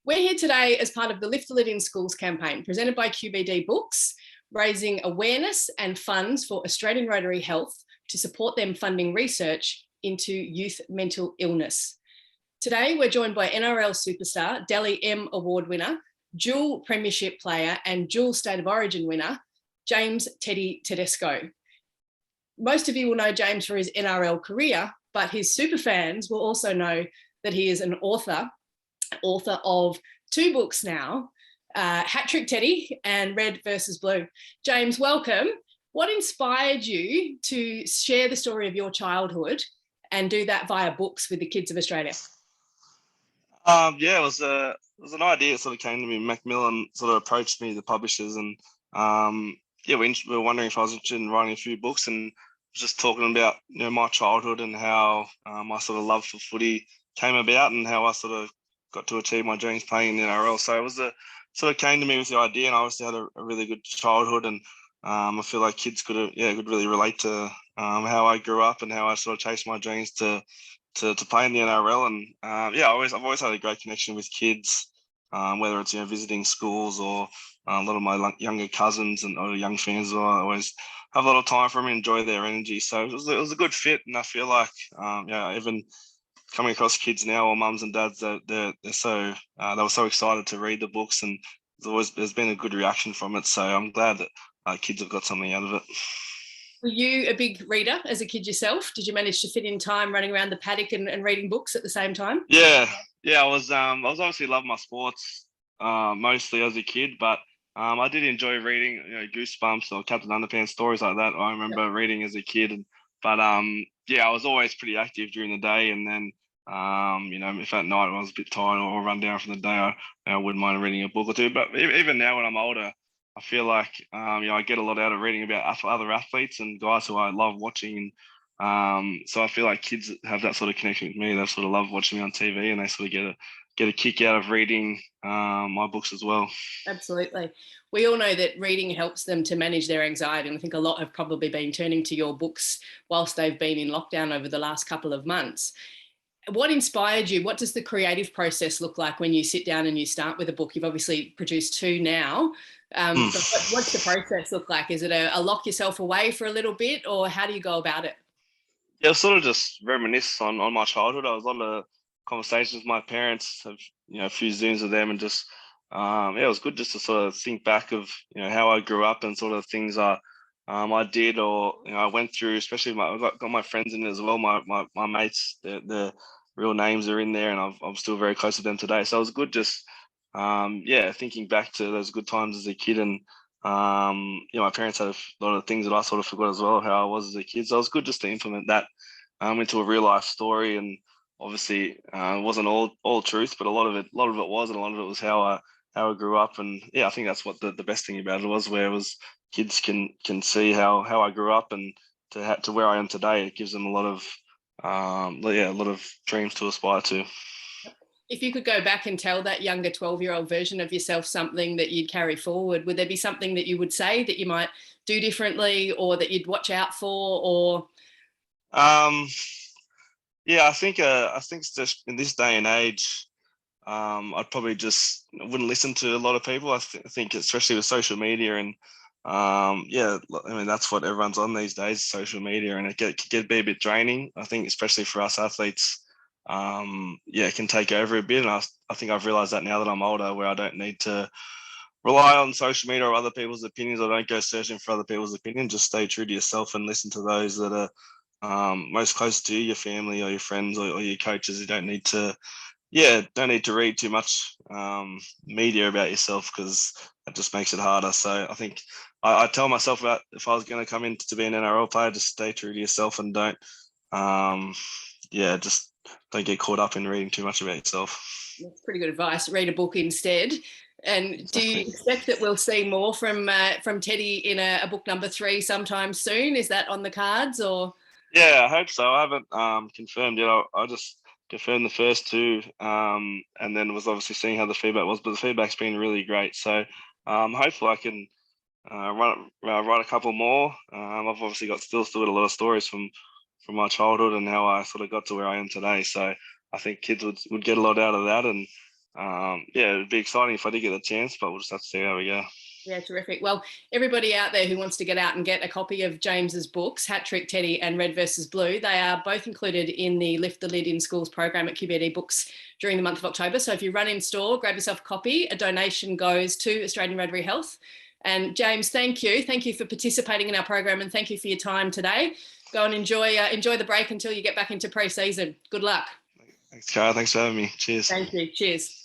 We're here today as part of the Lift the Lid in Schools campaign presented by QBD Books, raising awareness and funds for Australian Rotary Health to support them funding research into youth mental illness. Today, we're joined by NRL superstar, Dally M Award winner, dual premiership player and dual State of Origin winner, James Tedesco. Most of you will know James for his NRL career, but his super fans will also know that he is an author of two books now, Hat Trick Teddy and Red versus Blue. James, welcome. What inspired you to share the story of your childhood and do that via books with the kids of Australia? It was an idea that sort of came to me. Macmillan sort of approached me, the publishers, and we were wondering if I was interested in writing a few books, and just talking about my childhood and how my sort of love for footy came about and how I sort of got to achieve my dreams playing in the NRL. So it was sort of came to me with the idea, and I obviously had a really good childhood, and I feel like kids could really relate to how I grew up and how I sort of chased my dreams to play in the NRL. And I've always had a great connection with kids, whether it's visiting schools or a lot of my younger cousins and other young fans. I always have a lot of time for them and enjoy their energy. So it was a good fit, and I feel like even coming across kids now, or mums and dads, they were so excited to read the books, and there's been a good reaction from it. So I'm glad that kids have got something out of it. Were you a big reader as a kid yourself? Did you manage to fit in time running around the paddock and reading books at the same time? Yeah. I was obviously loving my sports mostly as a kid, but I did enjoy reading Goosebumps or Captain Underpants, stories like that. I remember reading as a kid, but I was always pretty active during the day, and then if at night I was a bit tired or run down from the day, I wouldn't mind reading a book or two. But even now when I'm older, I feel like I get a lot out of reading about other athletes and guys who I love watching. So I feel like kids have that sort of connection with me. They sort of love watching me on TV, and they sort of get a kick out of reading my books as well. Absolutely. We all know that reading helps them to manage their anxiety, and I think a lot have probably been turning to your books whilst they've been in lockdown over the last couple of months. What inspired you? What does the creative process look like when you sit down and you start with a book? You've obviously produced two now. But what's the process look like? Is it a lock yourself away for a little bit, or how do you go about it? Yeah, sort of just reminisce on my childhood. I was on a conversations with my parents, have a few Zooms with them, and just it was good just to sort of think back of how I grew up and sort of things I did, or I went through. Especially I've got my friends in it as well. My mates, the real names are in there, and I'm still very close to them today. So it was good just thinking back to those good times as a kid. And my parents had a lot of things that I sort of forgot as well, how I was as a kid. So it was good just to implement that into a real life story. And obviously it wasn't all truth, but a lot of it was, and a lot of it was how I grew up. And I think that's what the best thing about it was, where it was kids can see how I grew up, and to where I am today. It gives them a lot of dreams to aspire to. If you could go back and tell that younger 12-year-old version of yourself something that you'd carry forward, would there be something that you would say that you might do differently, or that you'd watch out for? Or I think just in this day and age, I'd probably just wouldn't listen to a lot of people. I think especially with social media, and that's what everyone's on these days, social media, and it can be a bit draining. I think especially for us athletes, it can take over a bit. And I think I've realized that now that I'm older, where I don't need to rely on social media or other people's opinions. I don't go searching for other people's opinions. Just stay true to yourself and listen to those that are most close to you, your family or your friends or your coaches. You don't need to read too much media about yourself, because that just makes it harder. So I think I tell myself that if I was going to come in to be an NRL player, just stay true to yourself and don't get caught up in reading too much about yourself. That's pretty good advice. Read a book instead. And do you expect that we'll see more from Teddy in a book number 3 sometime soon? Is that on the cards, or? Yeah, I hope so. I haven't confirmed yet. I just confirmed the first 2, and then was obviously seeing how the feedback was. But the feedback's been really great. So hopefully I can write a couple more. I've obviously still got a lot of stories from my childhood and how I sort of got to where I am today. So I think kids would get a lot out of that, and yeah, it'd be exciting if I did get a chance, but we'll just have to see how we go. Yeah, terrific. Well, everybody out there who wants to get out and get a copy of James's books, Hat Trick Teddy and Red versus Blue, they are both included in the Lift the Lid in Schools program at QBD Books during the month of October. So if you run in store, grab yourself a copy. A donation goes to Australian Rotary Health. And James, thank you. Thank you for participating in our program, and thank you for your time today. Go and enjoy the break until you get back into pre-season. Good luck. Thanks, Cara. Thanks for having me. Cheers. Thank you. Cheers.